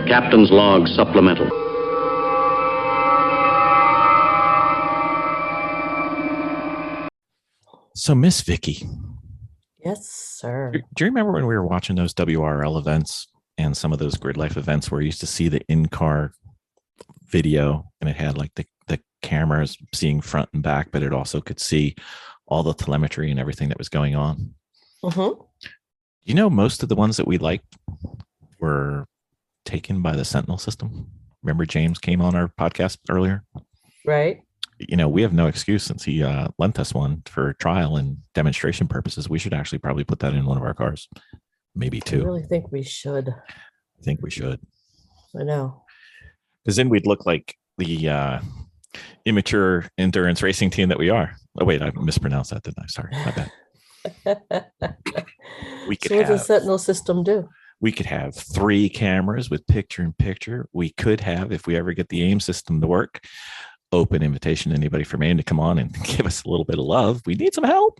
Captain's Log Supplemental. So, Miss Vicki. Yes, sir. Do you remember when we were watching those WRL events and some of those Grid Life events where you used to see the in-car video and it had like the cameras seeing front and back, but it also could see all the telemetry and everything that was going on? Mm-hmm. You know, most of the ones that we liked were taken by the Sentinel system. Remember James came on our podcast earlier? Right. You know, we have no excuse since he lent us one for trial and demonstration purposes. We should actually probably put that in one of our cars. Maybe two. I really think we should. I think we should. I know. Because then we'd look like the immature endurance racing team that we are. Oh, wait, I mispronounced that, didn't I? Sorry, my bad. We could so what does the Sentinel system do? We could have 3 cameras with picture-in-picture. We could have, if we ever get the AIM system to work, open invitation to anybody from AIM to come on and give us a little bit of love. We need some help.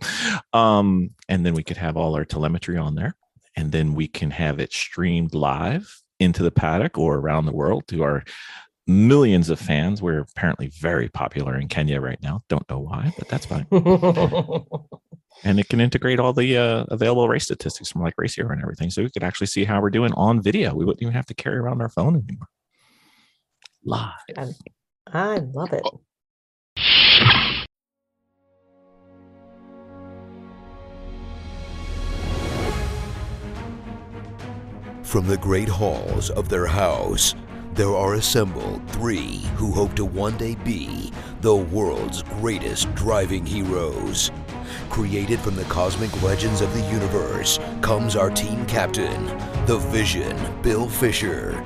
And then we could have all our telemetry on there. And then we can have it streamed live into the paddock or around the world to our millions of fans. We're apparently very popular in Kenya right now. Don't know why, but that's fine. And it can integrate all the available race statistics from like Race Hero and everything. So we could actually see how we're doing on video. We wouldn't even have to carry around our phone anymore. Live. I love it. From the great halls of their house, there are assembled 3 who hope to one day be the world's greatest driving heroes. Created from the cosmic legends of the universe comes our team captain, the Vision, Bill Fisher.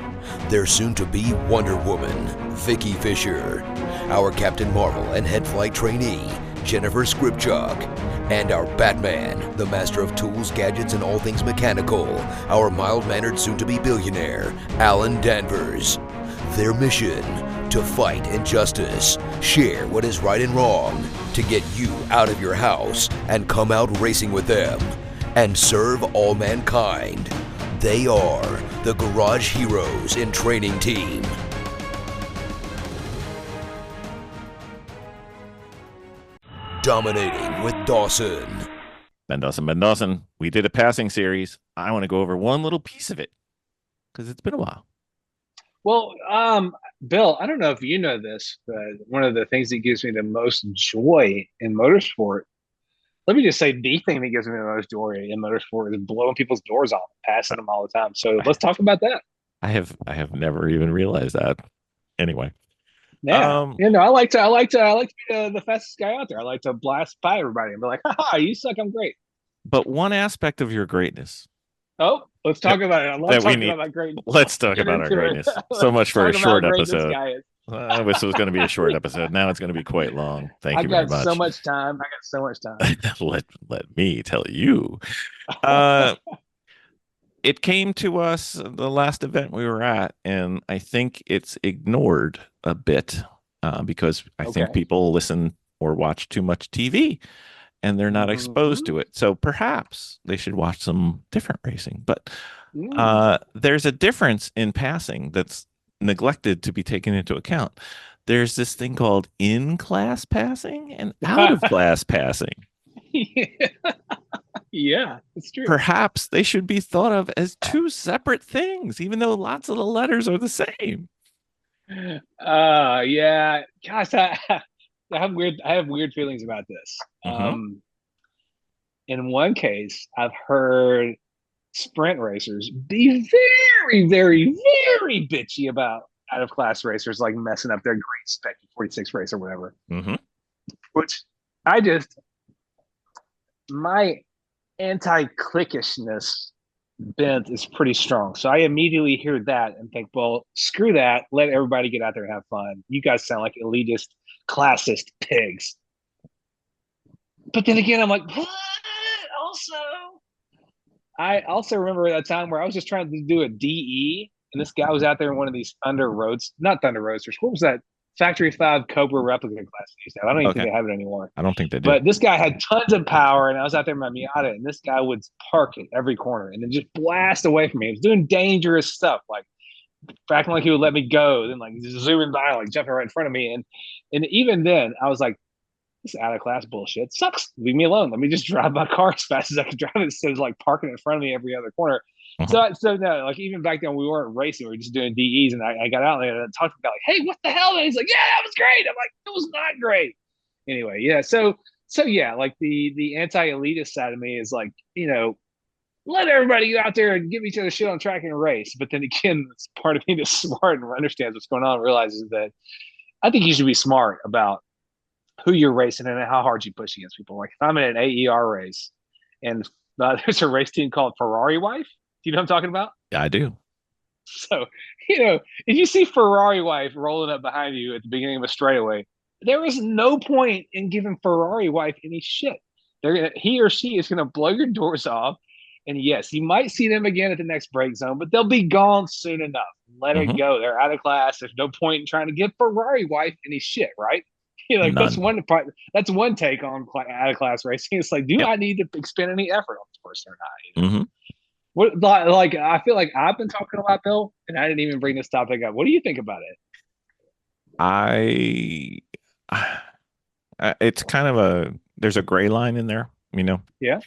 Their soon-to-be Wonder Woman, Vicki Fisher. Our Captain Marvel and head flight trainee, Jennifer Skripchuk. And our Batman, the master of tools, gadgets, and all things mechanical, our mild-mannered soon-to-be billionaire, Alan Danvers. Their mission, to fight injustice, share what is right and wrong, to get you out of your house and come out racing with them, and serve all mankind. They are the Garage Heroes in Training Team. Dominating with Dawson. Ben Dawson. We did a passing series. I want to go over one little piece of it because it's been a while. Well, Bill, I don't know if you know this, but one of the things that gives me the most joy in motorsport, let me just say the thing that gives me the most joy in motorsport is blowing people's doors off, passing them all the time. So let's talk about that. I have never even realized that. Anyway. Yeah. I like to be the fastest guy out there. I like to blast by everybody and be like, haha, you suck, I'm great. But one aspect of your greatness. Oh, let's talk about it. I love talking about my greatness. Let's talk about our greatness. So much for a short episode. I wish it was going to be a short episode. Now it's going to be quite long. Thank you very much. I got so much time. Let me tell you. It came to us the last event we were at, and I think it's ignored a bit because I think people listen or watch too much TV and they're not exposed to it. So perhaps they should watch some different racing. But there's a difference in passing that's neglected to be taken into account. There's this thing called in-class passing and out-of-class passing. Yeah, it's true. Perhaps they should be thought of as 2 separate things, even though lots of the letters are the same. Yeah. Gosh, I have weird feelings about this. In one case, I've heard sprint racers be very, very, very bitchy about out-of-class racers, like messing up their great spec 46 race or whatever. Which my anti-cliquishness bent is pretty strong. So I immediately hear that and think, well, screw that. Let everybody get out there and have fun. You guys sound like elitist, classist pigs. But then again, I'm like, what? I also remember that time where I was just trying to do a DE, and this guy was out there in one of these not Thunder Roadsters. What was that? Factory 5 Cobra replica class used to have. I don't even think they have it anymore. I don't think they do. But this guy had tons of power, and I was out there in my Miata, and this guy would park at every corner and then just blast away from me. He was doing dangerous stuff, like acting like he would let me go, then like zooming by, like jumping right in front of me. And even then, I was like, this out of class bullshit sucks. Leave me alone. Let me just drive my car as fast as I can drive it instead of like parking in front of me every other corner. So no, like even back then we weren't racing, we were just doing DEs, and I got out there and talked about like, hey, what the hell? And he's like, yeah, that was great. I'm like, it was not great. Anyway, yeah. So yeah, like the anti-elitist side of me is like, let everybody go out there and give each other shit on track and race. But then again, it's part of me that's smart and understands what's going on and realizes that I think you should be smart about who you're racing and how hard you push against people. Like if I'm in an AER race and there's a race team called Ferrari Wife, do you know what I'm talking about? Yeah, I do. So, if you see Ferrari Wife rolling up behind you at the beginning of a straightaway, there is no point in giving Ferrari Wife any shit. He or she is gonna blow your doors off. And yes, you might see them again at the next break zone, but they'll be gone soon enough. Let it go. They're out of class. There's no point in trying to give Ferrari Wife any shit, right? That's one part. That's one take on out of class racing. It's like, do I need to expend any effort on this person or not? What, like I feel like I've been talking a lot, Bill, and I didn't even bring this topic up. What do you think about it? It's kind of there's a gray line in there, Yeah.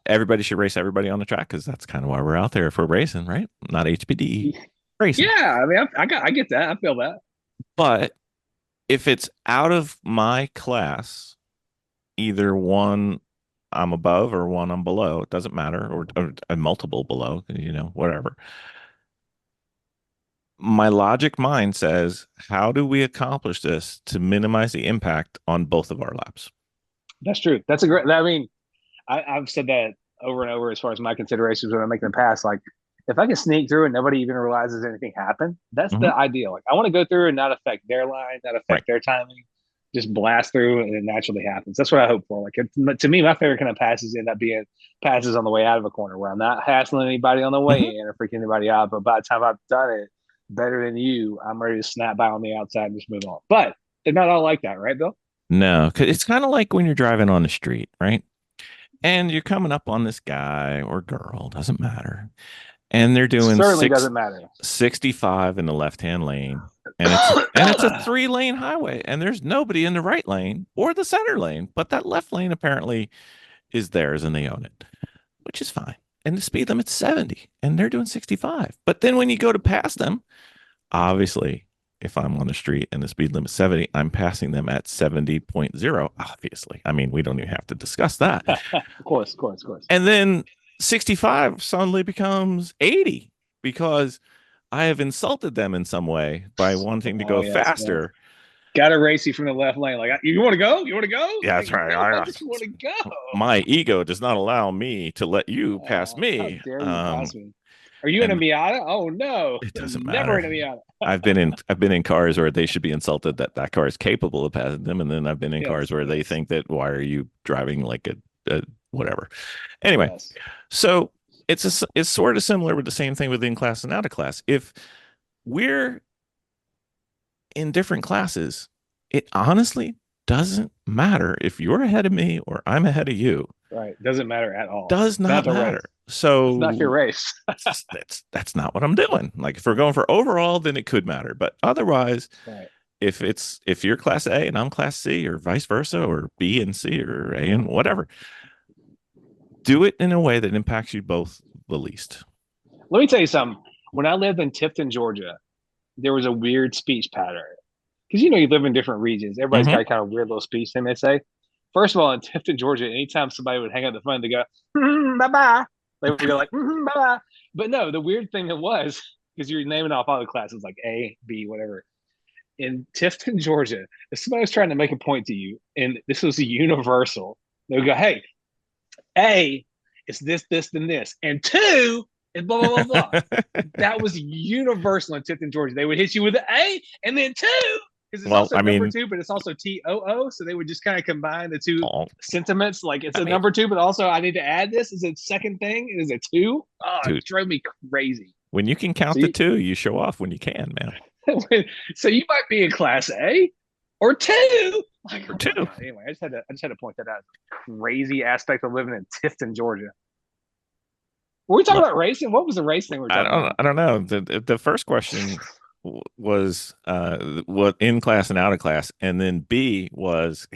Everybody should race everybody on the track because that's kind of why we're out there if we're racing, right? Not HPD racing. Yeah, I mean, I get that. I feel that. But if it's out of my class, either one I'm above or one I'm below, it doesn't matter, or a multiple below, whatever. My logic mind says, how do we accomplish this to minimize the impact on both of our laps? That's true. That's a great, I mean, I've said that over and over as far as my considerations when I make them pass. Like, if I can sneak through and nobody even realizes anything happened, that's the ideal. Like, I want to go through and not affect their line, not affect their timing, just blast through and it naturally happens. That's what I hope for. Like, to me, my favorite kind of passes end up being passes on the way out of a corner where I'm not hassling anybody on the way in or freaking anybody out. But by the time I've done it better than you, I'm ready to snap by on the outside and just move on. But they're not all like that, right, Bill? No, because it's kind of like when you're driving on the street, right? And you're coming up on this guy or girl, doesn't matter. And they're doing doesn't matter. 65 in the left-hand lane. And it's a 3-lane highway. And there's nobody in the right lane or the center lane. But that left lane apparently is theirs and they own it, which is fine. And the speed limit's 70 and they're doing 65. But then when you go to pass them, obviously, if I'm on the street and the speed limit's 70, I'm passing them at 70.0, obviously. I mean, we don't even have to discuss that. Of course. And then 65 suddenly becomes 80 because I have insulted them in some way by wanting to go faster. Got to race you from the left lane. Like, you want to go? You want to go? Yeah, that's right. I just want to go. My ego does not allow me to let you pass me. How dare you pass me? Are you in a Miata? Oh no, it doesn't matter. Never matter. in a Miata. I've been in cars where they should be insulted that car is capable of passing them, and then I've been in cars where they think that why are you driving like a whatever. Anyway, so it's sort of similar with the same thing within class and out of class. If we're in different classes, it honestly doesn't matter if you're ahead of me or I'm ahead of you. Right, doesn't matter at all. Does not matter. So it's not your race. that's not what I'm doing. Like if we're going for overall, then it could matter. But otherwise, if you're class A and I'm class C or vice versa, or B and C or A and whatever, do it in a way that impacts you both the least. Let me tell you something. When I lived in Tifton, Georgia, there was a weird speech pattern. Because you live in different regions. Everybody's got kind of weird little speech they may say. First of all, in Tifton, Georgia, anytime somebody would hang up the phone, they go, bye-bye. They would go like, bye-bye. But no, the weird thing it was, because you're naming off all the classes like A, B, whatever. In Tifton, Georgia, if somebody was trying to make a point to you, and this was universal, they would go, hey, A is this, this, and this. And 2 is blah, blah, blah, blah. That was universal in Tifton, Georgia. They would hit you with an A and then 2. Because it's also number 2, but it's also TOO. So they would just kind of combine the two sentiments. Like it's number 2, but also I need to add this. Is it second thing? Is it 2? Oh, it drove me crazy. When you can count the 2, you show off when you can, man. So you might be in class A or 2. Like, or 2. Anyway, I just had to point that out. Crazy aspect of living in Tifton, Georgia. Were we talking about racing? What was the race thing we're talking about? I don't know. The first question was what in class and out of class, and then B was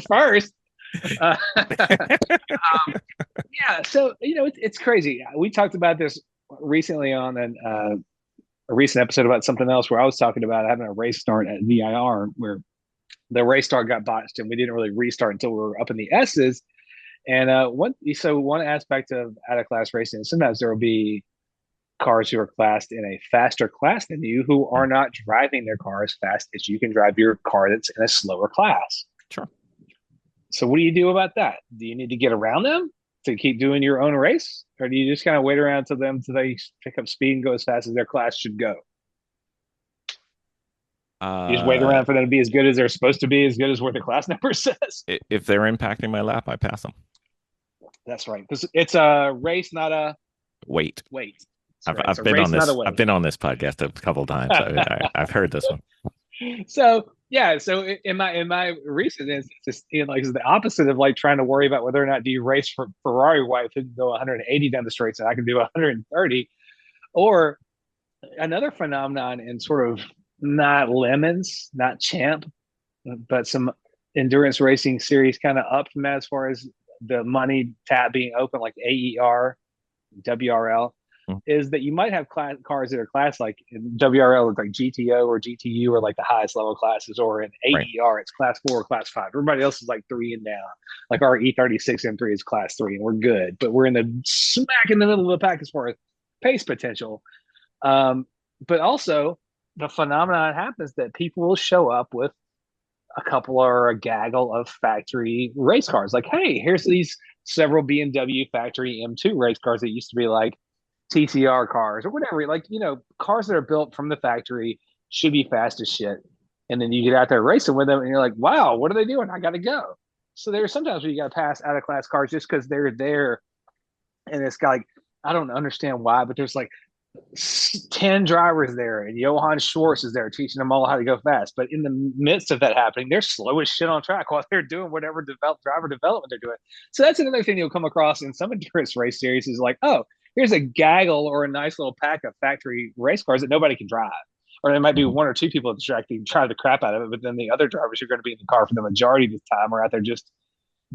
First. Yeah, so it's crazy. We talked about this recently on a recent episode about something else where I was talking about having a race start at VIR where the race start got botched and we didn't really restart until we were up in the S's. And one aspect of out of class racing, sometimes there will be cars who are classed in a faster class than you who are not driving their car as fast as you can drive your car that's in a slower class. Sure. So what do you do about that? Do you need to get around them to keep doing your own race? Or do you just kind of wait around till they pick up speed and go as fast as their class should go? You just wait around for them to be as good as they're supposed to be, as good as what the class number says. If they're impacting my lap, I pass them. That's right. Because it's a race, not a wait. I've been on this. I've been on this podcast a couple of times. I've heard this one. So yeah, so in my recent instance, like it's the opposite of like trying to worry about whether or not do you race for Ferrari wife who can go 180 down the straight, and I can do 130, or another phenomenon in sort of not lemons, not champ, but some endurance racing series kind of up from that as far as the money tap being open, like AER, WRL. Is that you might have cars that are class like in WRL look like GTO or GTU or like the highest level classes, or in AER it's class 4 or class 5. Everybody else is like 3 and down. Like our E36 M3 is class 3 and we're good, but we're in the smack in the middle of the pack as far as pace potential. But also the phenomenon happens that people will show up with a couple or a gaggle of factory race cars. Like, hey, here's these several BMW factory M2 race cars that used to be like TCR cars or whatever, like, cars that are built from the factory should be fast as shit. And then you get out there racing with them and you're like, wow, what are they doing? I got to go. So there's sometimes where you got to pass out of class cars just because they're there. And it's like, I don't understand why, but there's like 10 drivers there and Johann Schwartz is there teaching them all how to go fast. But in the midst of that happening, they're slow as shit on track while they're doing whatever driver development they're doing. So that's another thing you'll come across in some endurance race series is like, oh, here's a gaggle or a nice little pack of factory race cars that nobody can drive. Or there might be one or two people at the track that try the crap out of it, but then the other drivers who are going to be in the car for the majority of the time are out there just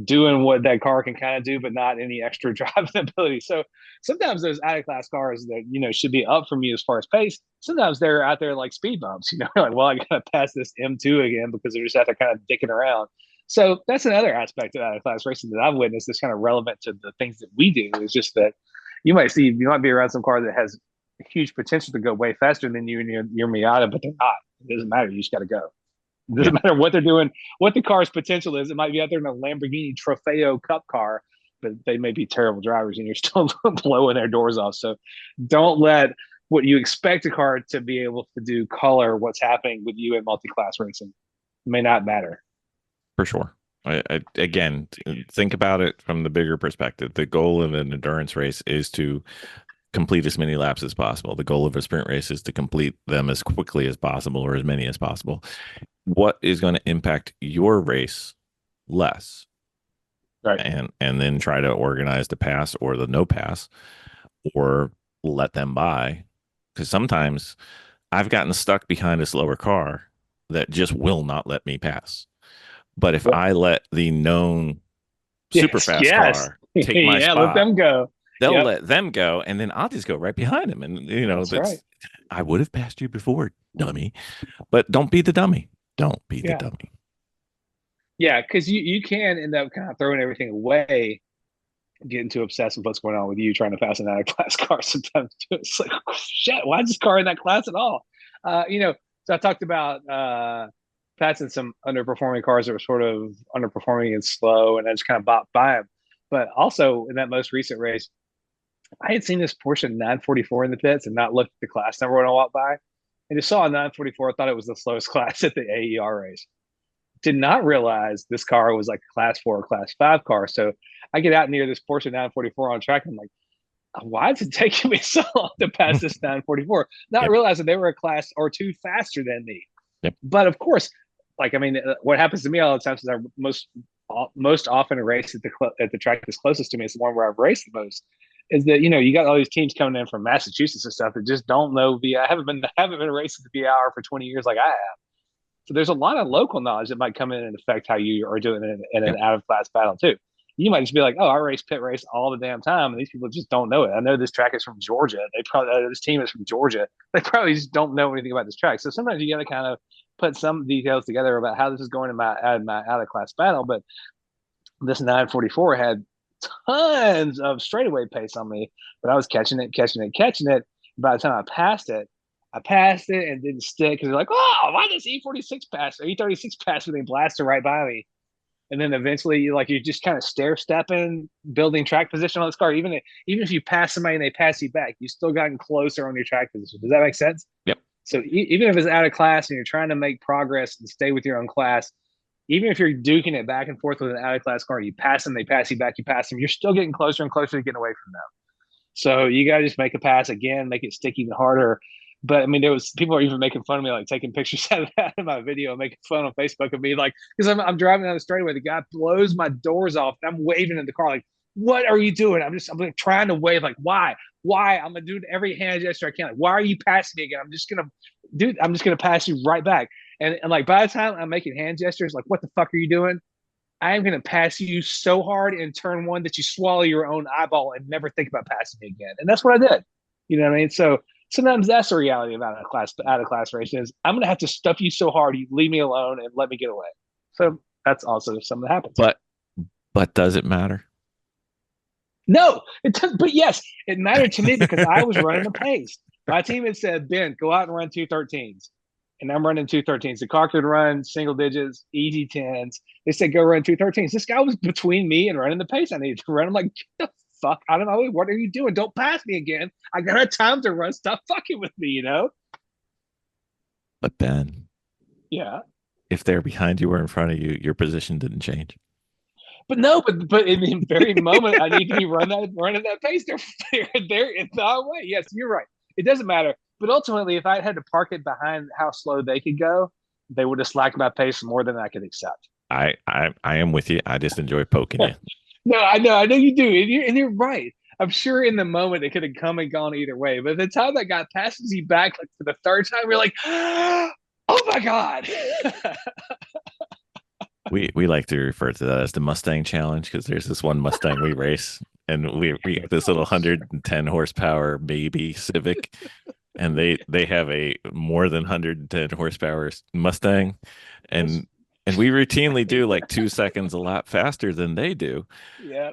doing what that car can kind of do, but not any extra driving ability. So sometimes those out-of-class cars that, should be up from you as far as pace, sometimes they're out there like speed bumps, like, well, I got to pass this M2 again because they're just out there kind of dicking around. So that's another aspect of out-of-class racing that I've witnessed that's kind of relevant to the things that we do is just that you might be around some car that has huge potential to go way faster than you and your Miata, but they're not. It doesn't matter. You just got to go. It doesn't matter what they're doing, what the car's potential is. It might be out there in a Lamborghini Trofeo Cup car, but they may be terrible drivers and you're still blowing their doors off. So don't let what you expect a car to be able to do color what's happening with you in multi-class racing. It may not matter. For sure. Again, think about it from the bigger perspective. The goal of an endurance race is to complete as many laps as possible. The goal of a sprint race is to complete them as quickly as possible or as many as possible. What is going to impact your race less? Right. And then try to organize the pass or the no pass or let them by. Because sometimes I've gotten stuck behind a slower car that just will not let me pass. But if I let the known super fast car take my spot, let them go. They'll let them go, and then I'll just go right behind them. And that's right. I would have passed you before, dummy. But don't be the dummy. Don't be the dummy. Yeah, because you can end up kind of throwing everything away, getting too obsessed with what's going on with you trying to pass an out-of-class car sometimes too. It's like, oh, shit, why is this car in that class at all? So I talked about passing some underperforming cars that were sort of underperforming and slow, and I just kind of bopped by them. But also in that most recent race, I had seen this Porsche 944 in the pits and not looked at the class number when I walked by. And just saw a 944, I thought it was the slowest class at the AER race. Did not realize this car was like a class 4 or class 5 car. So I get out near this Porsche 944 on track. And I'm like, why is it taking me so long to pass this 944? Not realizing they were a class or 2 faster than me. Yep. But of course, what happens to me all the time is I most often a race at the track that's closest to me is the one where I've raced the most. is that you got all these teams coming in from Massachusetts and stuff that just don't know VI. Haven't been racing the VIR for 20 years like I have. So there's a lot of local knowledge that might come in and affect how you are doing it in an out of class battle too. You might just be like, oh, I race pit race all the damn time, and these people just don't know it. I know this track is from Georgia. This team is from Georgia. They probably just don't know anything about this track. So sometimes you got to kind of put some details together about how this is going in my out of class battle. But this 944 had tons of straightaway pace on me, but I was catching it. By the time I passed it and didn't stick because they're like, oh, why does E46 pass or E36 pass when they blasted right by me? And then eventually, you're just kind of stair stepping, building track position on this car. Even if you pass somebody and they pass you back, you still gotten closer on your track position. Does that make sense? Yep. So even if it's out of class and you're trying to make progress and stay with your own class, even if you're duking it back and forth with an out of class car, you pass them, they pass you back, you pass them, you're still getting closer and closer to getting away from them. So you got to just make a pass again, make it stick even harder. But I mean, people are even making fun of me, like taking pictures out of that in my video, making fun on Facebook of me, like, because I'm driving down the straightaway, the guy blows my doors off, and I'm waving in the car, like, what are you doing? I'm like trying to wave, like, why? I'm gonna do every hand gesture I can. Like, why are you passing me again? I'm just gonna pass you right back. And like by the time I'm making hand gestures, like, what the fuck are you doing? I am gonna pass you so hard in turn one that you swallow your own eyeball and never think about passing me again. And that's what I did. You know what I mean? So sometimes that's the reality of out of class races. I'm gonna have to stuff you so hard you leave me alone and let me get away. So that's also something that happens. But does it matter? No, it doesn't. But yes, it mattered to me because I was running the pace. My team had said, Ben, go out and run 213s. And I'm running 213s. The car could run single digits, easy 10s. They said, go run 213s. This guy was between me and running the pace I needed to run. I'm like, get the fuck out of my way. What are you doing? Don't pass me again. I got a time to run. Stop fucking with me, But Ben, yeah. if they're behind you or in front of you, your position didn't change. But no, but in the very moment I need to be running that pace, they're in the way. Yes, you're right. It doesn't matter. But ultimately, if I had to park it behind how slow they could go, they would have slacked my pace more than I could accept. I am with you. I just enjoy poking you. No, I know you do, and you're right. I'm sure in the moment it could have come and gone either way. But the time that guy passes you back like for the third time, you're like, oh my God. We like to refer to that as the Mustang Challenge because there's this one Mustang we race, and we have this little 110 horsepower baby Civic, and they have a more than 110 horsepower Mustang, and we routinely do like 2 seconds a lap faster than they do. Yeah.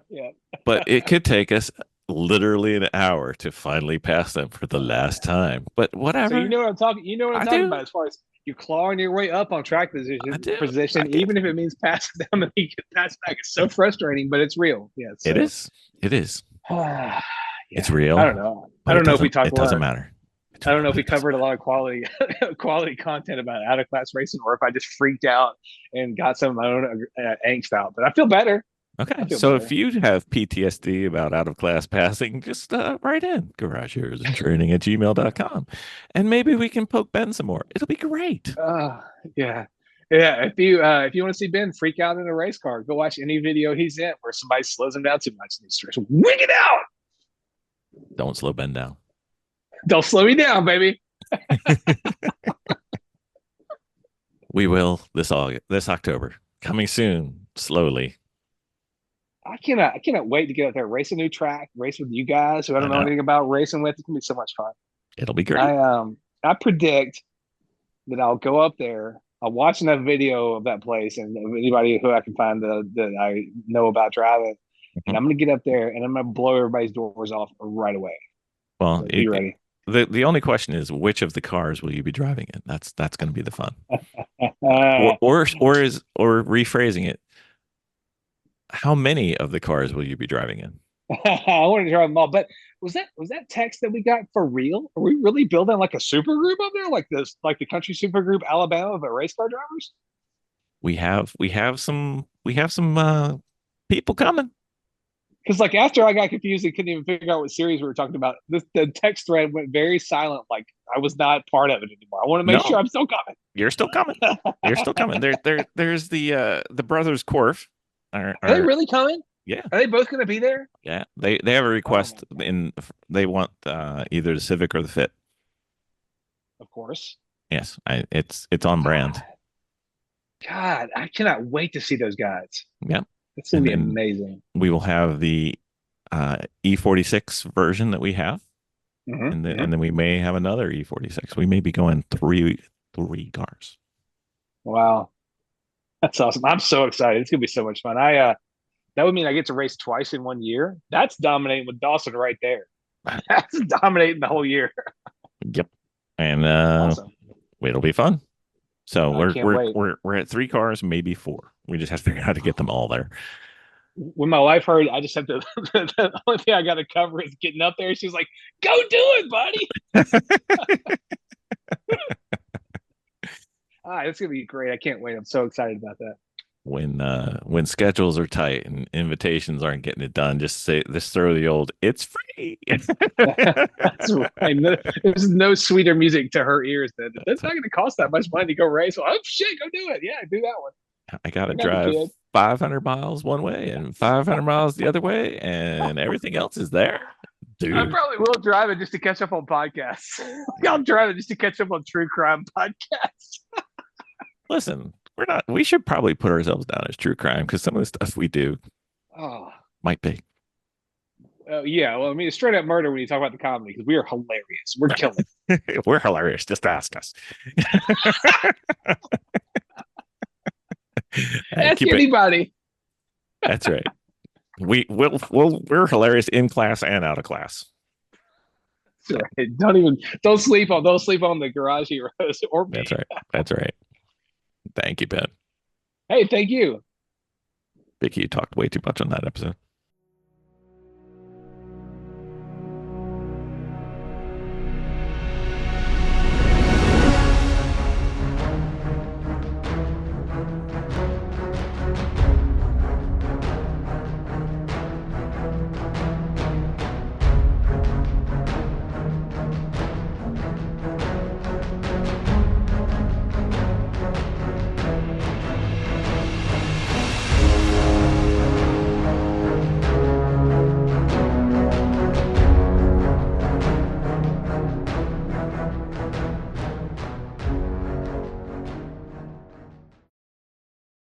But it could take us literally an hour to finally pass them for the last time. But whatever. So you know what I'm talking. About as far as you clawing your way up on track position, even if it means passing them and you get passed back. It's so frustrating, but it's real. Yeah, so. It is. Yeah. It's real. I don't know. I don't know if we talked. It doesn't matter. I don't know if we covered a lot of quality content about out of class racing, or if I just freaked out and got some of my own angst out. But I feel better. Okay, so if you have PTSD about out of class passing, just write in GarageHeroesInTraining@gmail.com, and maybe we can poke Ben some more. It'll be great. Yeah. If you want to see Ben freak out in a race car, go watch any video he's in where somebody slows him down too much and he starts wigging out. Don't slow Ben down. Don't slow me down, baby. We will this October, coming soon, slowly. I cannot wait to get out there, race a new track, race with you guys who I don't know anything about racing with. It's gonna be so much fun. It'll be great. I predict that I'll go up there. I'll watch enough video of that place and anybody who I can find that I know about driving, and I'm gonna get up there and I'm gonna blow everybody's doors off right away. Well, so be ready. The only question is, which of the cars will you be driving in? That's going to be the fun. or rephrasing it, how many of the cars will you be driving in? I want to drive them all. But was that text that we got for real? Are we really building like a super group up there, like the country super group Alabama of race car drivers? We have some people coming. Because like after I got confused and couldn't even figure out what series we were talking about, the text thread went very silent. Like I was not part of it anymore. I want to make sure I'm still coming. You're still coming. You're still coming. There's the brothers Korf. Are they really coming? Yeah. Are they both going to be there? Yeah. They have a request they want either the Civic or the Fit. Of course. Yes. It's on brand. God, I cannot wait to see those guys. Yeah. It's going to be then amazing. We will have the E46 version that we have. Mm-hmm. And then we may have another E46. We may be going three cars. Wow. That's awesome. I'm so excited. It's going to be so much fun. That would mean I get to race twice in 1 year. That's dominating with Dawson right there. That's dominating the whole year. Yep. And Awesome. It'll be fun. So we're at 3 cars, maybe 4. We just have to figure out how to get them all there. When my wife heard, I just have to. The only thing I got to cover is getting up there. She's like, "Go do it, buddy!" It's gonna be great. I can't wait. I'm so excited about that. When schedules are tight and invitations aren't getting it done, just throw the old "it's free." That's right. There's no sweeter music to her ears than it's not going to cost that much money to go race. Well, oh shit, go do it. Yeah, do that one. I got to drive 500 miles one way and 500 miles the other way, and everything else is there. Dude. I probably will drive it just to catch up on podcasts. I'll drive it just to catch up on true crime podcasts. Listen, we should probably put ourselves down as true crime because some of the stuff we do might be. Yeah, well, I mean, it's straight up murder when you talk about the comedy because we are hilarious. We're killing. We're hilarious. Just ask us. Ask anybody. That's right. We're hilarious in class and out of class. That's right. Don't sleep on the Garage Heroes or me. That's right. Thank you, Ben. Hey, thank you. Vicki, you talked way too much on that episode.